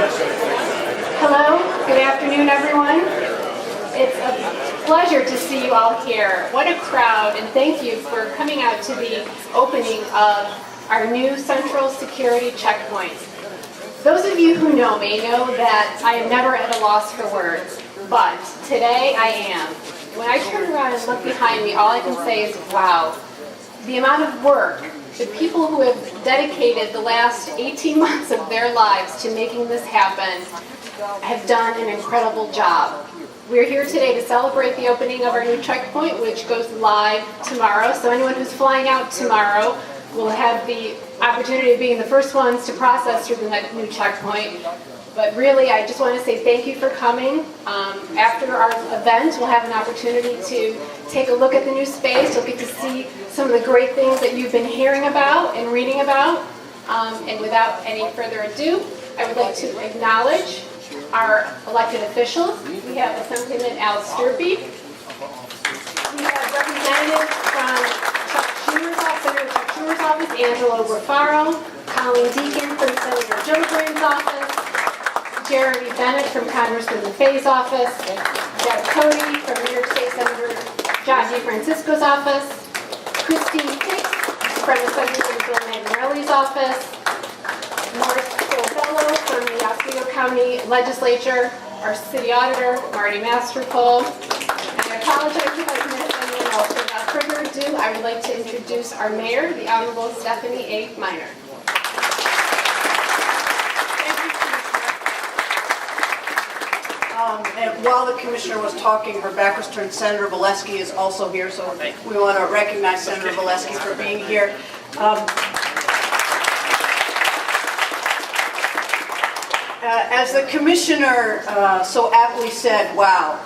Hello, good afternoon everyone. It's a pleasure to see you all here. What a crowd, and thank you for coming out to the opening of our new Central Security Checkpoint. Those of you who know me know that I am never at a loss for words, but today I am. When I turn around and look behind me, all I can say is, wow. The amount of work, the people who have dedicated the last 18 months of their lives to making this happen have done an incredible job. We're here today to celebrate the opening of our new checkpoint, which goes live tomorrow. So anyone who's flying out tomorrow will have the opportunity of being the first ones to process through the new checkpoint. But really, I just want to say thank you for coming. After our event, we'll have an opportunity to take a look at the new space. You'll get to see some of the great things that you've been hearing about and reading about. And without any further ado, I would like to acknowledge our elected officials. We have Assemblyman Al Sturby. We have representatives from Senator Chuck Schumer's office, Angelo Rufaro, Colleen Deacon from Senator Joe Graham's office, Jeremy Bennett from Congressman LaFay's office, Deb Cody from New York State Senator John DeFrancisco's office, Christine Hicks from the Secretary Bill Magnarelli's office, Morris Colvello from the Oswego County Legislature, our City Auditor, Marty Masterpole, and I apologize if I missed anyone else. Without further ado, I would like to introduce our Mayor, the Honorable Stephanie A. Minor. And while the Commissioner was talking, her back was turned. Senator Valesky is also here, so we want to recognize Senator Valesky for being here. As the Commissioner so aptly said, wow.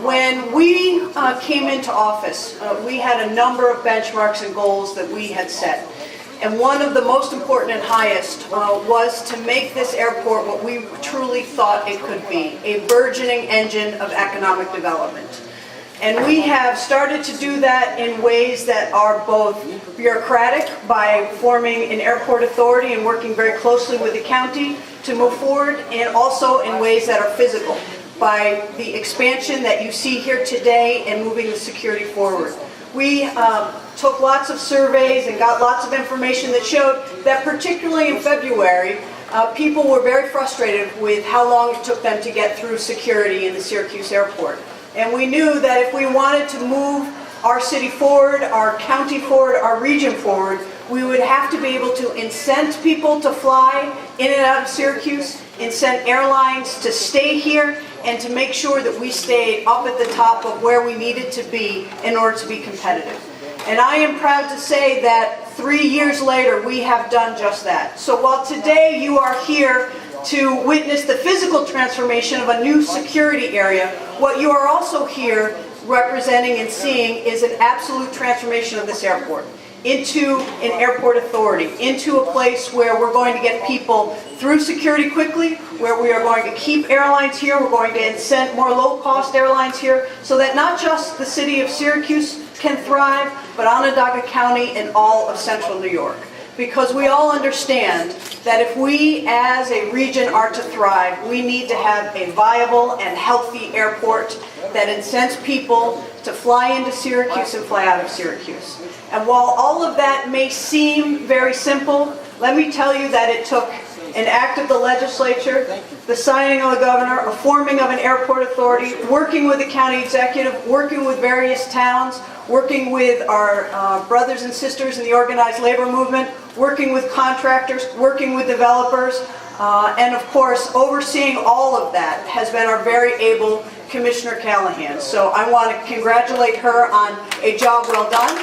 When we came into office, we had a number of benchmarks and goals that we had set. And one of the most important and highest was to make this airport what we truly thought it could be, a burgeoning engine of economic development. And we have started to do that in ways that are both bureaucratic, by forming an airport authority and working very closely with the county to move forward, and also in ways that are physical, by the expansion that you see here today and moving the security forward. We took lots of surveys and got lots of information that showed that particularly in February, people were very frustrated with how long it took them to get through security in the Syracuse airport. And we knew that if we wanted to move our city forward, our county forward, our region forward, we would have to be able to incent people to fly in and out of Syracuse, incent airlines to stay here, and to make sure that we stayed up at the top of where we needed to be in order to be competitive. And I am proud to say that 3 years later, we have done just that. So while today you are here to witness the physical transformation of a new security area, what you are also here representing and seeing is an absolute transformation of this airport into an airport authority, into a place where we're going to get people through security quickly, where we are going to keep airlines here, we're going to incent more low-cost airlines here, so that not just the city of Syracuse can thrive, but Onondaga County and all of central New York. Because we all understand that if we as a region are to thrive, we need to have a viable and healthy airport that incents people to fly into Syracuse and fly out of Syracuse. And while all of that may seem very simple, let me tell you that it took an act of the legislature, the signing of the governor, a forming of an airport authority, working with the county executive, working with various towns, working with our brothers and sisters in the organized labor movement, working with contractors, working with developers, and of course, overseeing all of that has been our very able Commissioner Callahan. So I want to congratulate her on a job well done.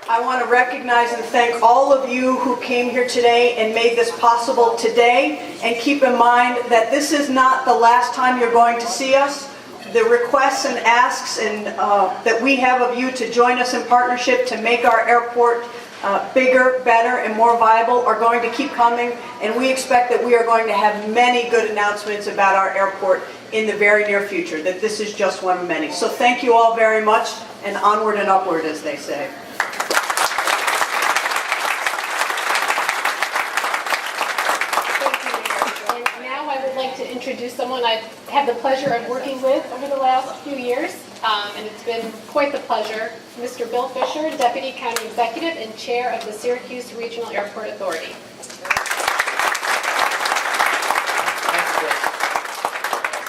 I want to recognize and thank all of you who came here today and made this possible today. And keep in mind that this is not the last time you're going to see us. The requests and asks that we have of you to join us in partnership to make our airport bigger, better, and more viable are going to keep coming. And we expect that we are going to have many good announcements about our airport in the very near future, that this is just one of many. So thank you all very much, and onward and upward, as they say. someone I've had the pleasure of working with over the last few years, and it's been quite the pleasure. Mr. Bill Fisher, Deputy County Executive and Chair of the Syracuse Regional Airport Authority.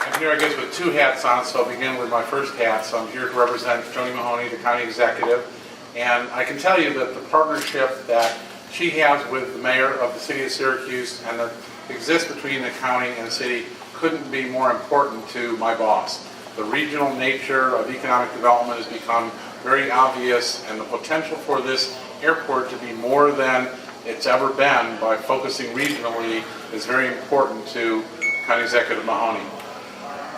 I'm here, I guess, with two hats on, so I'll begin with my first hat. So I'm here to represent Joni Mahoney, the County Executive, and I can tell you that the partnership that she has with the Mayor of the City of Syracuse and that exists between the county and the city couldn't be more important to my boss. The regional nature of economic development has become very obvious, and the potential for this airport to be more than it's ever been by focusing regionally is very important to County Executive Mahoney.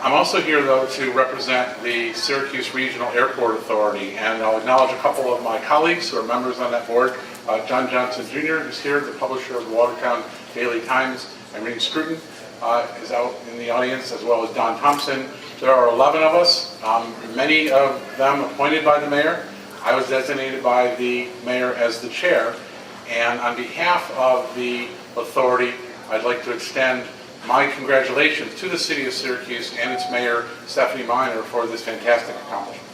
I'm also here, though, to represent the Syracuse Regional Airport Authority, and I'll acknowledge a couple of my colleagues who are members on that board. John Johnson Jr. is here, the publisher of the Watertown Daily Times. Irene Scruton is out in the audience, as well as Don Thompson. There are 11 of us, many of them appointed by the mayor. I was designated by the mayor as the chair, and on behalf of the authority, I'd like to extend my congratulations to the City of Syracuse and its mayor, Stephanie Miner, for this fantastic accomplishment.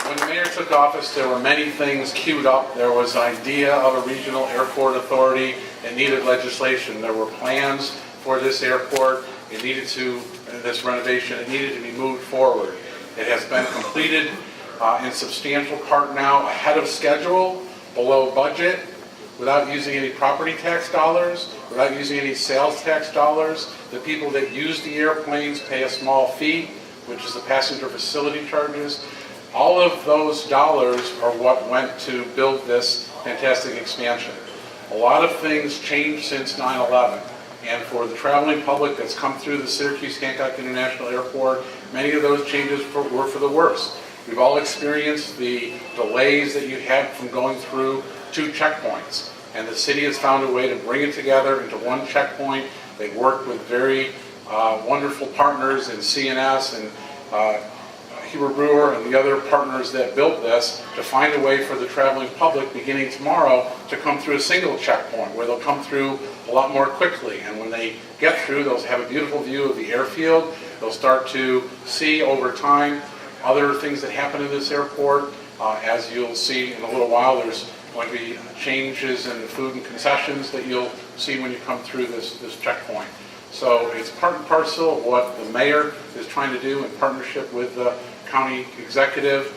When the mayor took office, there were many things queued up. There was an idea of a regional airport authority. It needed legislation. There were plans for this airport. It needed to, this renovation, it needed to be moved forward. It has been completed in substantial part now ahead of schedule, below budget, without using any property tax dollars, without using any sales tax dollars. The people that use the airplanes pay a small fee, which is the passenger facility charges. All of those dollars are what went to build this fantastic expansion. A lot of things changed since 9/11, and for the traveling public that's come through the Syracuse Hancock International Airport, many of those changes were for the worse. We've all experienced the delays that you had from going through 2 checkpoints, and the city has found a way to bring it together into 1 checkpoint. They worked with very wonderful partners in CNS and Huber Brewer and the other partners that built this to find a way for the traveling public beginning tomorrow to come through a single checkpoint where they'll come through a lot more quickly. And when they get through, they'll have a beautiful view of the airfield. They'll start to see over time other things that happen in this airport. As you'll see in a little while, there's going to be changes in the food and concessions that you'll see when you come through this checkpoint. So it's part and parcel of what the mayor is trying to do in partnership with the county executive.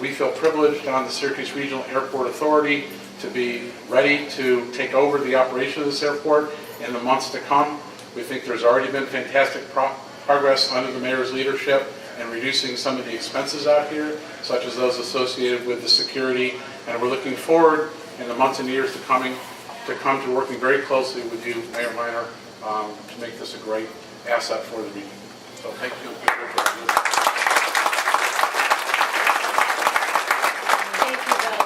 We feel privileged on the Syracuse Regional Airport Authority to be ready to take over the operation of this airport in the months to come. We think there's already been fantastic progress under the mayor's leadership in reducing some of the expenses out here, such as those associated with the security. And we're looking forward in the months and years to come to working very closely with you, Mayor Miner, to make this a great asset for the region. So thank you. Thank you, Bill.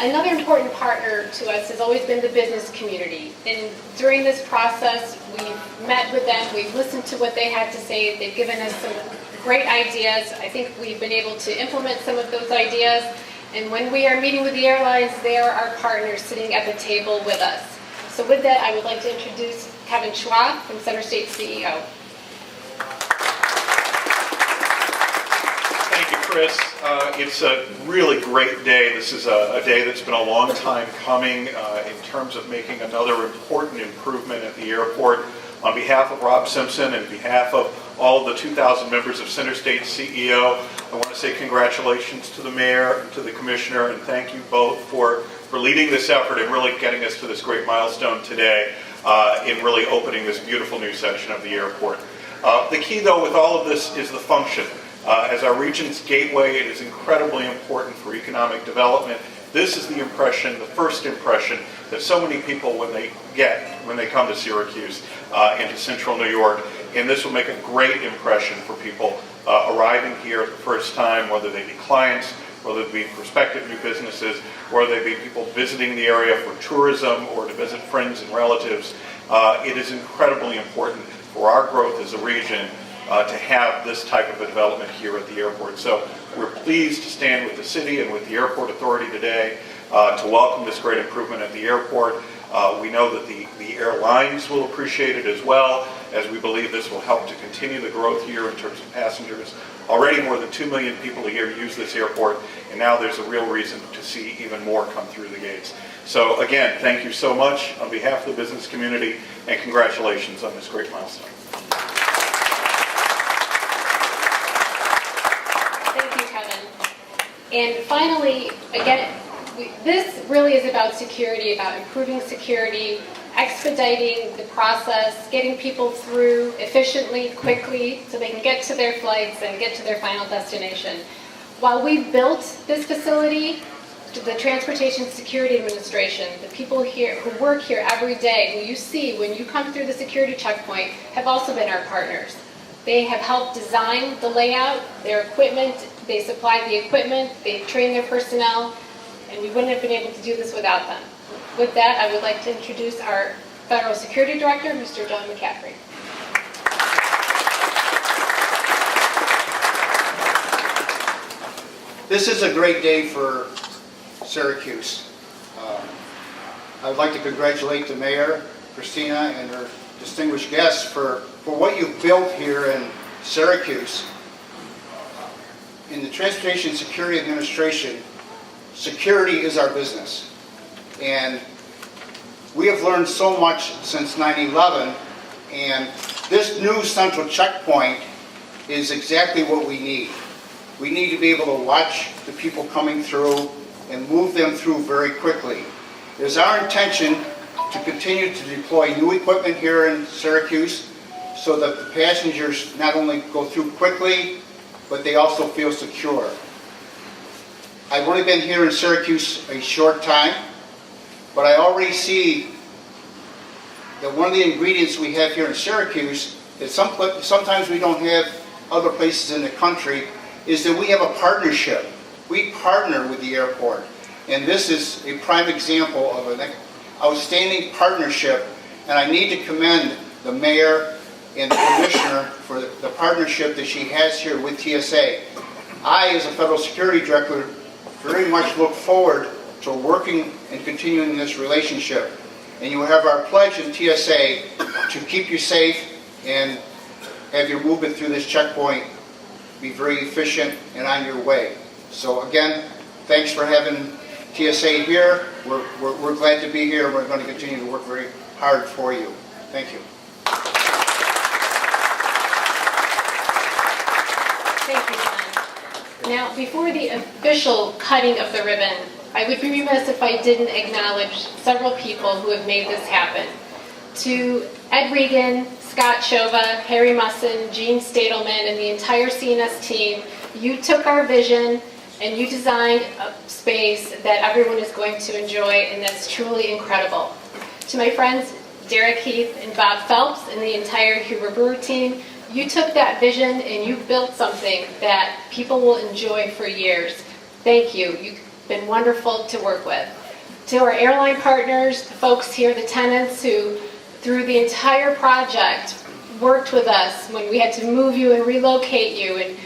Another important partner to us has always been the business community. And during this process, we've met with them, we've listened to what they had to say, they've given us some great ideas. I think we've been able to implement some of those ideas. And when we are meeting with the airlines, they are our partners sitting at the table with us. So with that, I would like to introduce Kevin Schwab from Center State CEO. Thank you, Chris. It's a really great day. This is a day that's been a long time coming in terms of making another important improvement at the airport. On behalf of Rob Simpson and behalf of all of the 2,000 members of Center State CEO, I want to say congratulations to the mayor and to the commissioner, and thank you both for leading this effort and really getting us to this great milestone today in really opening this beautiful new section of the airport. The key, though, with all of this is the function. As our region's gateway, it is incredibly important for economic development. This is the impression, the first impression, that so many people when they come to Syracuse into central New York, and this will make a great impression for people arriving here the first time, whether they be clients, whether they be prospective new businesses, whether they be people visiting the area for tourism or to visit friends and relatives. It is incredibly important for our growth as a region to have this type of a development here at the airport. So we're pleased to stand with the city and with the airport authority today to welcome this great improvement at the airport. We know that the airlines will appreciate it as well, as we believe this will help to continue the growth here in terms of passengers. Already more than 2 million people a year use this airport, and now there's a real reason to see even more come through the gates. So again, thank you so much on behalf of the business community, and congratulations on this great milestone. Thank you, Kevin. And finally, again, this really is about security, about improving security, expediting the process, getting people through efficiently, quickly, so they can get to their flights and get to their final destination. While we built this facility, the Transportation Security Administration, the people here who work here every day, who you see when you come through the security checkpoint, have also been our partners. They have helped design the layout, their equipment, they supplied the equipment, they trained their personnel, and we wouldn't have been able to do this without them. With that, I would like to introduce our Federal Security Director, Mr. John McCaffrey. This is a great day for Syracuse. I would like to congratulate the mayor, Christina, and her distinguished guests for what you've built here in Syracuse. In the Transportation Security Administration, security is our business. And we have learned so much since 9/11, and this new central checkpoint is exactly what we need. We need to be able to watch the people coming through and move them through very quickly. It is our intention to continue to deploy new equipment here in Syracuse so that the passengers not only go through quickly, but they also feel secure. I've only been here in Syracuse a short time, but I already see that one of the ingredients we have here in Syracuse that sometimes we don't have other places in the country is that we have a partnership. We partner with the airport, and this is a prime example of an outstanding partnership, and I need to commend the mayor and the commissioner for the partnership that she has here with TSA. I, as a federal security director, very much look forward to working and continuing this relationship. And you have our pledge in TSA to keep you safe and have your movement through this checkpoint be very efficient and on your way. So again, thanks for having TSA here. We're glad to be here. We're going to continue to work very hard for you. Thank you. Thank you, John. Now, before the official cutting of the ribbon, I would be remiss if I didn't acknowledge several people who have made this happen. To Ed Regan, Scott Shova, Harry Musson, Gene Stadelman, and the entire CNS team, you took our vision and you designed a space that everyone is going to enjoy, and that's truly incredible. To my friends Derek Heath and Bob Phelps and the entire Huber Brewer team, you took that vision and you built something that people will enjoy for years. Thank you. You've been wonderful to work with. To our airline partners, the folks here, the tenants who, through the entire project, worked with us when we had to move you and relocate you, and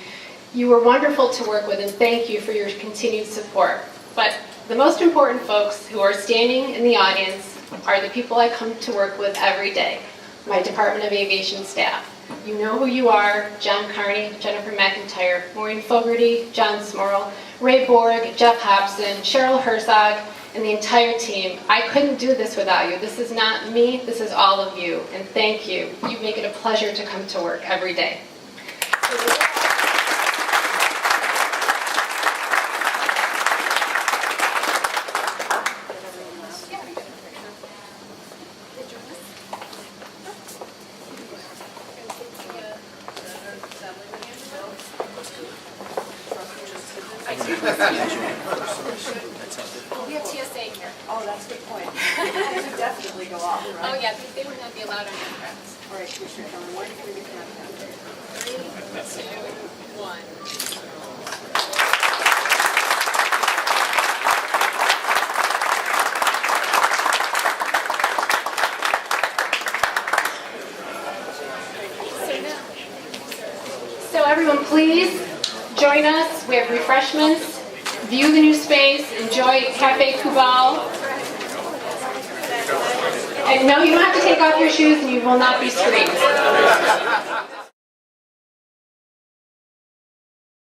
you were wonderful to work with, and thank you for your continued support. But the most important folks who are standing in the audience are the people I come to work with every day, my Department of Aviation staff. You know who you are: John Carney, Jennifer McIntyre, Maureen Fogarty, John Smurl, Ray Borg, Jeff Hobson, Cheryl Herzog, and the entire team. I couldn't do this without you. This is not me, this is all of you, and thank you. You make it a pleasure to come to work every day. We have TSA here. Oh, that's a good point. They would definitely go off, Oh, right? yeah, they would not be allowed on aircraft. All right, Commissioner Conlon, why don't you get that? 3, 2, 1. So everyone, please join us. We have refreshments. View the new space. Enjoy Cafe Cubal. And no, you don't have to take off your shoes and you will not be screamed.